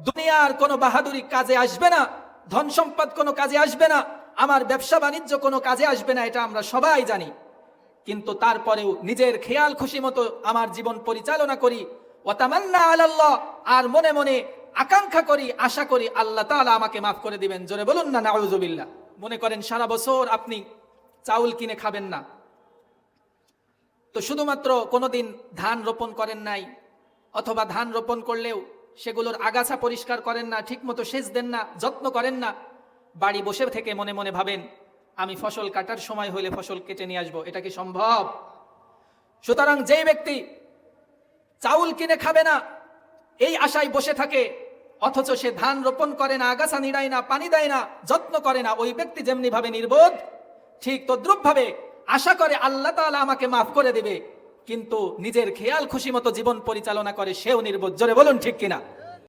দুনিয়ার কোনো বাহাদুরি কাজে আসবে না, ধন সম্পদ কোনো কাজে আসবে না, আমার ব্যবসা বাণিজ্য কোনো কাজে আসবে না, এটা আমরা সবাই জানি। কিন্তু তারপরেও নিজের খেয়াল খুশি মতো আমার জীবন পরিচালনা করি, ওয়াতামান্না আলাল্লাহ, আর মনে মনে আকাঙ্ক্ষা করি, আশা করি আল্লাহ তাআলা আমাকে মাফ করে দিবেন। জোরে বলুন না নাউযুবিল্লাহ। মনে করেন সারা বছর আপনি চাউল কিনে খাবেন না, তো শুধুমাত্র কোনোদিন ধান রোপণ করেন নাই, অথবা ধান রোপণ করলেও সেগুলোর আগাছা পরিষ্কার করেন না, ঠিক মতো সেচ দেন না, যত্ন করেন না, বাড়ি বসে থেকে মনে মনে ভাবেন আমি ফসল কাটার সময় হলে ফসল কেটে নিয়ে আসবো, এটা কি সম্ভব? সুতরাং যেই ব্যক্তি চাউল কিনে খাবে না এই আশায় বসে থাকে, অথচ সে ধান রোপণ করে না, আগাছা নিড়ায় না, পানি দেয় না, যত্ন করে না, ওই ব্যক্তি যেমনি ভাবে নির্বোধ, ঠিক তদ্রুপ ভাবে আশা করে আল্লাহ তাআলা আমাকে মাফ করে দেবে, কিন্তু নিজের খেয়াল খুশি মতো জীবন পরিচালনা করে সেও নির্বোধ। জোরে বলুন ঠিক কিনা?